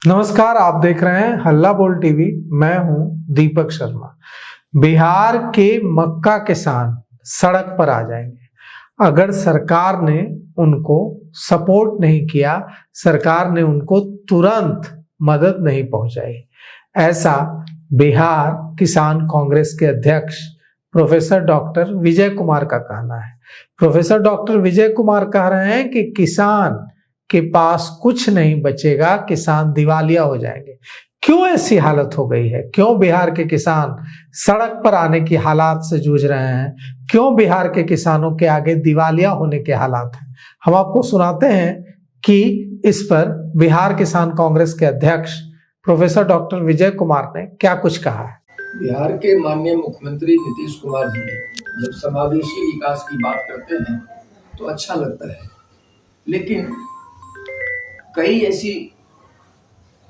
नमस्कार, आप देख रहे हैं हल्ला बोल टीवी। मैं हूं दीपक शर्मा। बिहार के मक्का किसान सड़क पर आ जाएंगे अगर सरकार ने उनको सपोर्ट नहीं किया, सरकार ने उनको तुरंत मदद नहीं पहुंचाई। ऐसा बिहार किसान कांग्रेस के अध्यक्ष प्रोफेसर डॉक्टर विजय कुमार का कहना है। प्रोफेसर डॉक्टर विजय कुमार कह रहे हैं कि किसान के पास कुछ नहीं बचेगा, किसान दिवालिया हो जाएंगे। क्यों ऐसी हालत हो गई है? क्यों बिहार के किसान सड़क पर आने की हालात से जूझ रहे हैं? क्यों बिहार के किसानों के आगे दिवालिया होने के हालात हैं? हम आपको सुनाते हैं कि इस पर बिहार किसान कांग्रेस के अध्यक्ष प्रोफेसर डॉक्टर विजय कुमार ने क्या कुछ कहा है। बिहार के माननीय मुख्यमंत्री नीतीश कुमार जी जब समावेशी विकास की बात करते हैं तो अच्छा लगता है, लेकिन कई ऐसी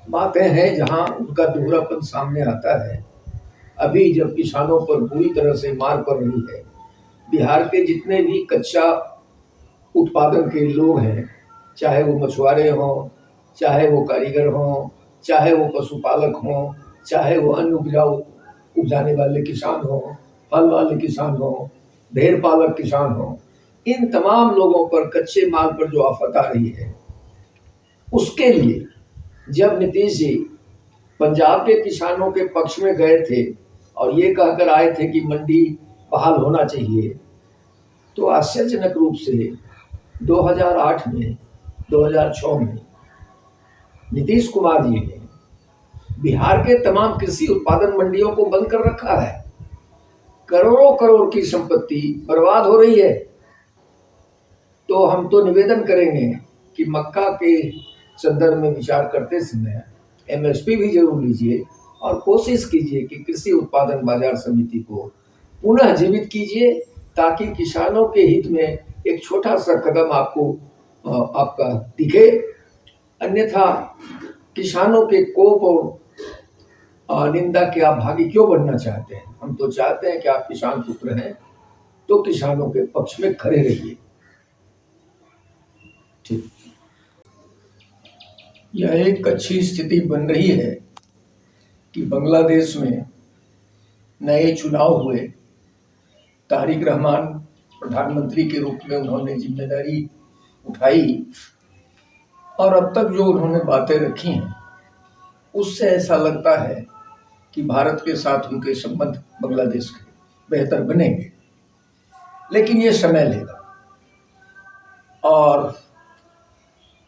बातें हैं जहां उनका दोहरापन सामने आता है। अभी जब किसानों पर बुरी तरह से मार पड़ रही है, बिहार के जितने भी कच्चा उत्पादन के लोग हैं, चाहे वो मछुआरे हों, चाहे वो कारीगर हों, चाहे वो पशुपालक हों, चाहे वो अन्न उपजाने वाले किसान हों, फल वाले किसान हों, भेड़ पालक किसान हों, इन तमाम लोगों पर कच्चे माल पर जो आफत आ रही है, उसके लिए जब नीतीश जी पंजाब के किसानों के पक्ष में गए थे और ये कहकर आए थे कि मंडी बहाल होना चाहिए, तो आश्चर्यजनक रूप से 2008 में 2006 में नीतीश कुमार जी ने बिहार के तमाम कृषि उत्पादन मंडियों को बंद कर रखा है। करोड़ों करोड़ की संपत्ति बर्बाद हो रही है। तो हम तो निवेदन करेंगे कि मक्का के संदर्भ में विचार करते समय एमएसपी भी जरूर लीजिए और कोशिश कीजिए कि कृषि उत्पादन बाजार समिति को पुनः जीवित कीजिए, ताकि किसानों के हित में एक छोटा सा कदम आपको आपका दिखे। अन्यथा किसानों के कोप और निंदा के आप भागी क्यों बनना चाहते हैं? हम तो चाहते हैं कि आप किसान पुत्र हैं तो किसानों के पक्ष में खड़े रहिए। ठीक, यह एक अच्छी स्थिति बन रही है कि बांग्लादेश में नए चुनाव हुए, तारिक रहमान प्रधानमंत्री के रूप में उन्होंने जिम्मेदारी उठाई और अब तक जो उन्होंने बातें रखी हैं उससे ऐसा लगता है कि भारत के साथ उनके संबंध बांग्लादेश के बेहतर बनेंगे, लेकिन ये समय लेगा। और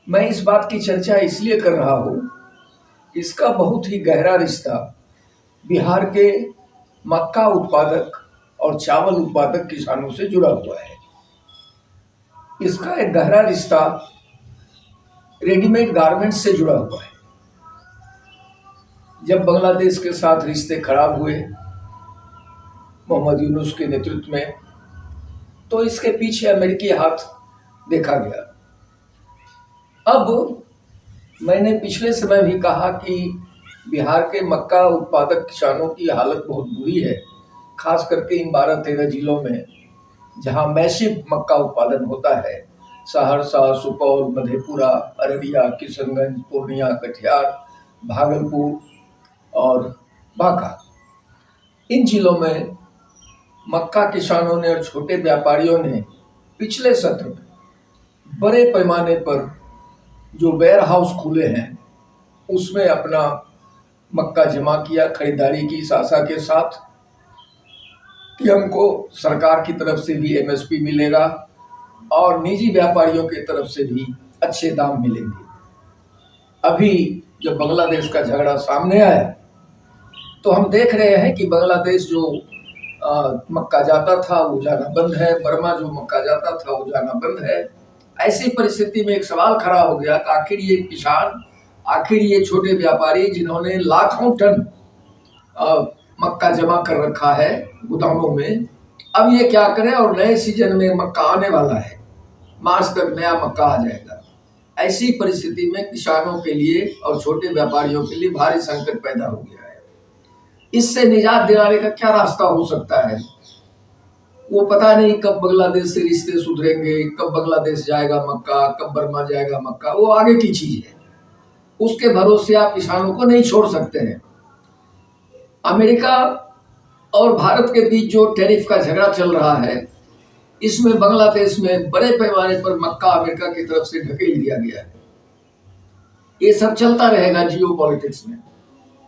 मैं इस बात की चर्चा इसलिए कर रहा हूँ, इसका बहुत ही गहरा रिश्ता बिहार के मक्का उत्पादक और चावल उत्पादक किसानों से जुड़ा हुआ है। इसका एक गहरा रिश्ता रेडीमेड गारमेंट्स से जुड़ा हुआ है। जब बांग्लादेश के साथ रिश्ते खराब हुए मोहम्मद यूनुस के नेतृत्व में, तो इसके पीछे अमेरिकी हाथ देखा गया। अब मैंने पिछले समय भी कहा कि बिहार के मक्का उत्पादक किसानों की हालत बहुत बुरी है, खास करके इन 12-13 जिलों में जहां मैसिव मक्का उत्पादन होता है। सहरसा, सुपौल, मधेपुरा, अररिया, किशनगंज, पूर्णिया, कटिहार, भागलपुर और बांका, इन जिलों में मक्का किसानों ने और छोटे व्यापारियों ने पिछले सत्र में बड़े पैमाने पर जो वेयर हाउस खुले हैं उसमें अपना मक्का जमा किया, खरीदारी की इस आशा के साथ कि हमको सरकार की तरफ से भी एमएसपी मिलेगा और निजी व्यापारियों की तरफ से भी अच्छे दाम मिलेंगे। अभी जब बांग्लादेश का झगड़ा सामने आया तो हम देख रहे हैं कि बांग्लादेश जो मक्का जाता था वो जाना बंद है, बर्मा जो मक्का जाता था वो जाना बंद है। ऐसी परिस्थिति में एक सवाल खड़ा हो गया कि आखिर ये किसान, आखिर ये छोटे व्यापारी जिन्होंने लाखों टन मक्का जमा कर रखा है गोदामों में, अब ये क्या करें? और नए सीजन में मक्का आने वाला है, मार्च तक नया मक्का आ जाएगा। ऐसी परिस्थिति में किसानों के लिए और छोटे व्यापारियों के लिए भारी संकट पैदा हो गया है। इससे निजात दिलाने का क्या रास्ता हो सकता है? वो पता नहीं कब बांग्लादेश से रिश्ते सुधरेंगे, कब बांग्लादेश जाएगा मक्का, कब बर्मा जाएगा मक्का, वो आगे की चीज है। उसके भरोसे आप किसानों को नहीं छोड़ सकते हैं। अमेरिका और भारत के बीच जो टैरिफ का झगड़ा चल रहा है, इसमें बांग्लादेश में बड़े पैमाने पर मक्का अमेरिका की तरफ से ढकेल दिया गया है। ये सब चलता रहेगा जियो पॉलिटिक्स में।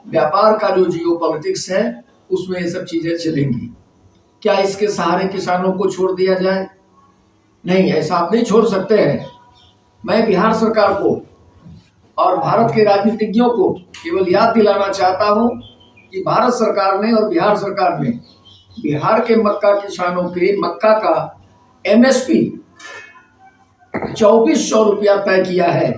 व्यापार का जो जियो पॉलिटिक्स है उसमें ये सब चीजें चलेंगी। क्या इसके सहारे किसानों को छोड़ दिया जाए? नहीं, ऐसा आप नहीं छोड़ सकते हैं। मैं बिहार सरकार को और भारत के राजनीतिज्ञों को केवल याद दिलाना चाहता हूं कि भारत सरकार ने और बिहार सरकार ने बिहार के मक्का किसानों के मक्का का एमएसपी 2400 रुपया तय किया है।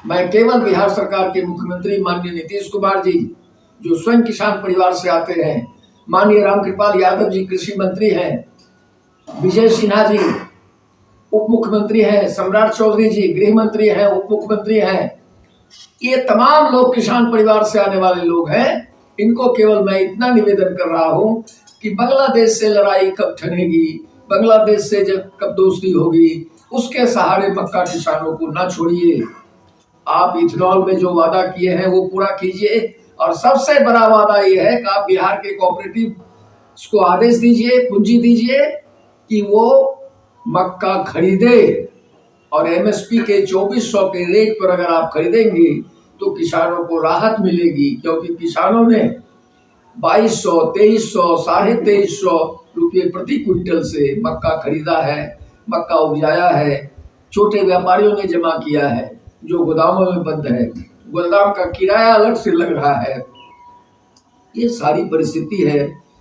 मैं केवल बिहार सरकार के मुख्यमंत्री माननीय नीतीश कुमार जी, जो स्वयं किसान परिवार से आते हैं, माननीय रामकृपाल यादव जी कृषि मंत्री हैं, विजय सिन्हा जी उप मुख्यमंत्री हैं, सम्राट चौधरी जी गृह मंत्री हैं, उप मुख्यमंत्री हैं, ये तमाम लोग किसान परिवार से आने वाले लोग हैं। इनको केवल मैं इतना निवेदन कर रहा हूं कि बांग्लादेश से लड़ाई कब ठनेगी, बांग्लादेश से जब कब दोस्ती होगी, उसके सहारे मक्का किसानों को ना छोड़िए। आप इथेनॉल में जो वादा किए हैं वो पूरा कीजिए, और सबसे बड़ा वादा ये है कि आप बिहार के कोऑपरेटिव को आदेश दीजिए, पूंजी दीजिए कि वो मक्का खरीदे, और एमएसपी के 2400 के रेट पर अगर आप खरीदेंगे तो किसानों को राहत मिलेगी। क्योंकि किसानों ने 2200, 2300, 2350 रुपये प्रति क्विंटल से मक्का खरीदा है, मक्का उपजाया है, छोटे व्यापारियों ने जमा किया है जो गोदामों में बंद है, गोदाम का किराया अलग से लग रहा है। ये सारी परिस्थिति है।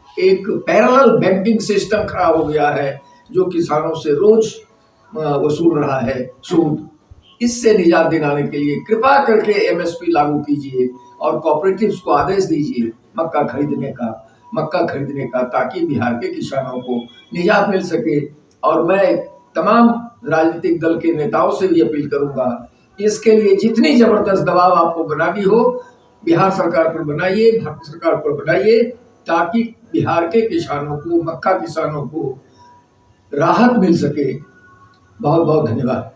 एक पैरेलल बैंकिंग सिस्टम खराब हो गया है जो किसानों से रोज वसूल रहा है सूद। इससे निजात दिलाने के लिए कृपा करके एमएसपी लागू कीजिए और कोऑपरेटिव्स को आदेश दीजिए मक्का खरीदने का, ताकि बिहार के किसानों को निजात मिल सके। और मैं तमाम राजनीतिक दल के नेताओं से भी अपील करूंगा, इसके लिए जितनी जबरदस्त दबाव आपको बनानी हो बिहार सरकार पर बनाइए, भारत सरकार पर बनाइए, ताकि बिहार के किसानों को, मक्का किसानों को राहत मिल सके। बहुत बहुत धन्यवाद।